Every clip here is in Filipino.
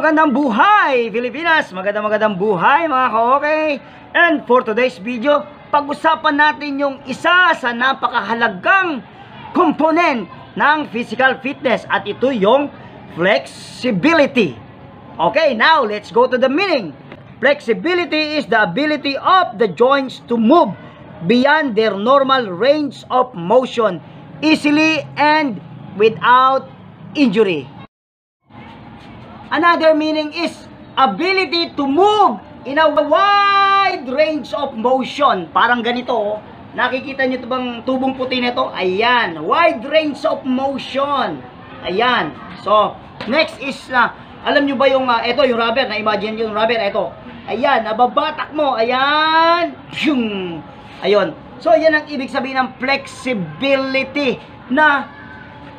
magandang buhay Pilipinas! Magandang buhay mga ka-okay! And for today's video, pag-usapan natin yung isa sa napakahalagang component ng physical fitness at ito yung flexibility. Okay, now let's go to the meaning. Flexibility is the ability of the joints to move beyond their normal range of motion easily and without injury. Another meaning is ability to move in a wide range of motion. Parang ganito, nakikita nyo ito bang tubong puti nito? Ayan, wide range of motion. Ayan. So, next is alam nyo ba yung ito, yung rubber, na-imagine nyo yung rubber, ito. Ayan, nababatak mo. Ayan. Ayun. So, yan ang ibig sabihin ng flexibility, na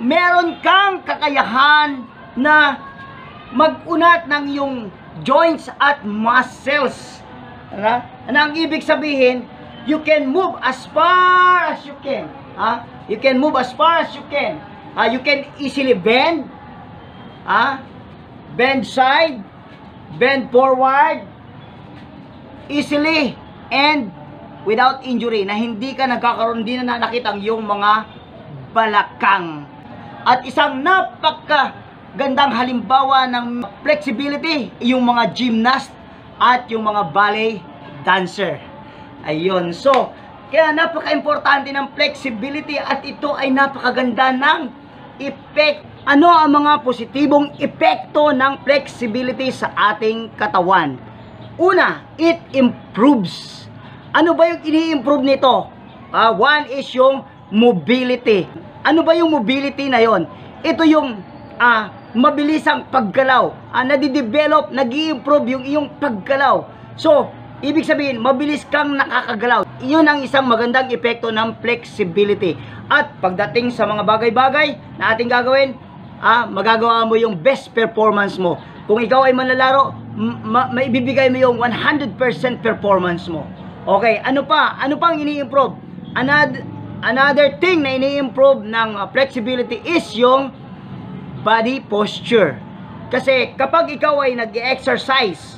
meron kang kakayahan na mag-unat ng yung joints at muscles. Ano ang ibig sabihin? You can move as far as you can. You can move as far as you can. You can easily bend. Bend side, bend forward, easily and without injury, na hindi ka nagkakaroon, din na nakitang yung mga balakang. At isang napakagandang halimbawa ng flexibility, yung mga gymnast at yung mga ballet dancer. Ayun. So, kaya napaka-importante ng flexibility at ito ay napakaganda ng effect. Ano ang mga positibong epekto ng flexibility sa ating katawan? Una, it improves. Ano ba yung ini-improve nito? One is yung mobility. Ano ba yung mobility na yon? Ito yung mabilisang paggalaw. Nadidevelop, nag-i-improve yung iyong paggalaw. So, ibig sabihin, mabilis kang nakakagalaw. Iyon ang isang magandang epekto ng flexibility. At pagdating sa mga bagay-bagay na ating gagawin, magagawa mo yung best performance mo. Kung ikaw ay manlalaro, maibibigay mo yung 100% performance mo. Okay, ano pa? Ano pang ini-improve? Another thing na ini-improve ng flexibility is yung body posture. Kasi kapag ikaw ay nag-exercise,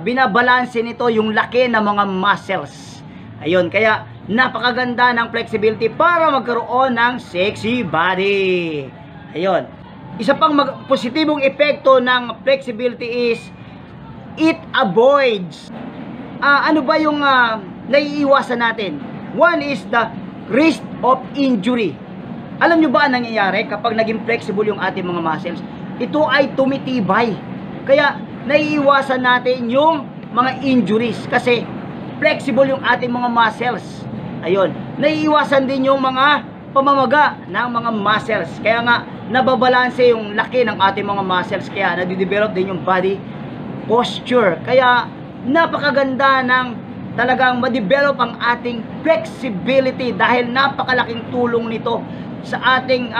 binabalanse nito yung laki ng mga muscles. Ayun, kaya napakaganda ng flexibility para magkaroon ng sexy body. Ayun. Isa pang positibong epekto ng flexibility is it avoids. Ano ba yung naiiwasan natin? One is the risk of injury. Alam nyo ba ang nangyayari kapag naging flexible yung ating mga muscles? Ito ay tumitibay. Kaya naiiwasan natin yung mga injuries kasi flexible yung ating mga muscles. Ayun. Naiiwasan din yung mga pamamaga ng mga muscles. Kaya nga nababalanse yung laki ng ating mga muscles. Kaya nadidevelop din yung body posture. Kaya napakaganda ng talagang ma-develop ang ating flexibility dahil napakalaking tulong nito sa ating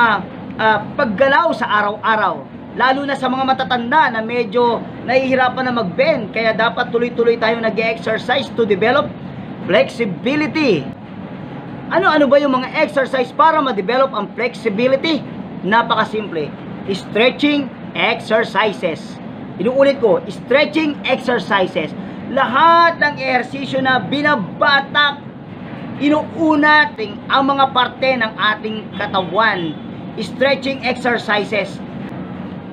paggalaw sa araw-araw. Lalo na sa mga matatanda na medyo nahihirapan na mag-bend. Kaya dapat tuloy-tuloy tayo nag-exercise to develop flexibility. Ano ba yung mga exercise para ma-develop ang flexibility? Napakasimple. Stretching exercises. Inuulit ko, stretching exercises. Lahat ng ehersisyo na binabatak, inuunat ang mga parte ng ating katawan. Stretching exercises.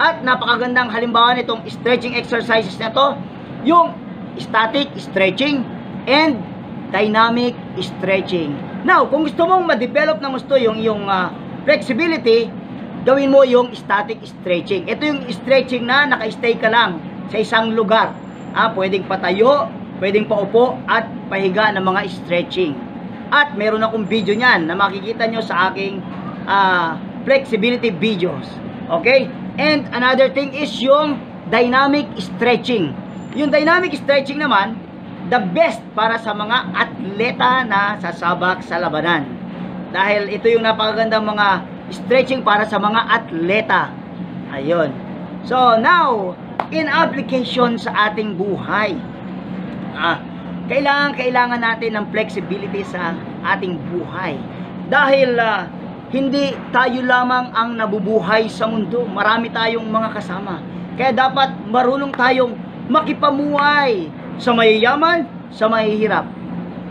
At napakagandang halimbawa nitong stretching exercises na to, yung static stretching and dynamic stretching. Now, kung gusto mong ma-develop ng gusto yung flexibility, gawin mo yung static stretching. Ito yung stretching na naka-stay ka lang sa isang lugar. Pwedeng patayo, pwedeng paupo at pahiga ng mga stretching. At meron akong video niyan na makikita nyo sa aking flexibility videos. Okay? And another thing is yung dynamic stretching. Yung dynamic stretching naman, the best para sa mga atleta na sasabak sa labanan. Dahil ito yung napakagandang mga stretching para sa mga atleta. Ayun. So now, in application sa ating buhay, kailangan natin ng flexibility sa ating buhay. Dahil hindi tayo lamang ang nabubuhay sa mundo. Marami tayong mga kasama. Kaya dapat marunong tayong makipamuhay sa mayayaman, sa mahihirap.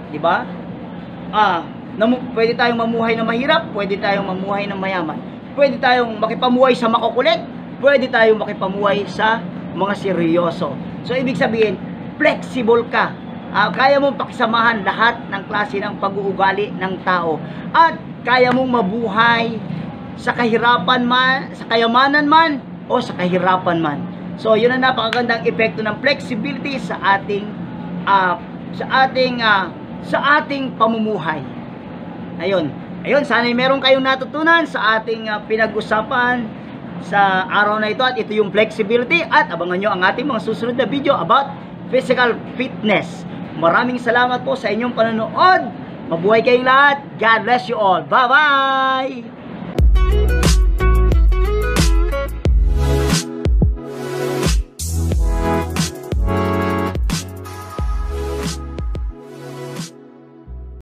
Di ba? Pwede tayong mamuhay na mahirap, pwede tayong mamuhay na mayaman. Pwede tayong makipamuhay sa makukulit, pwede tayong makipamuhay sa mga seryoso. So, ibig sabihin, flexible ka. Kaya mong pakisamahan lahat ng klase ng pag-uugali ng tao. At kaya mong mabuhay sa kahirapan man, sa kayamanan man, o sa kahirapan man. So, yun ang napakagandang epekto ng flexibility sa ating pamumuhay. Ayun, sana'y meron kayong natutunan sa ating pinag-usapan sa araw na ito, at ito yung flexibility, at abangan nyo ang ating mga susunod na video about physical fitness. Maraming salamat po sa inyong panonood. Mabuhay kayong lahat. God bless you all. Bye-bye!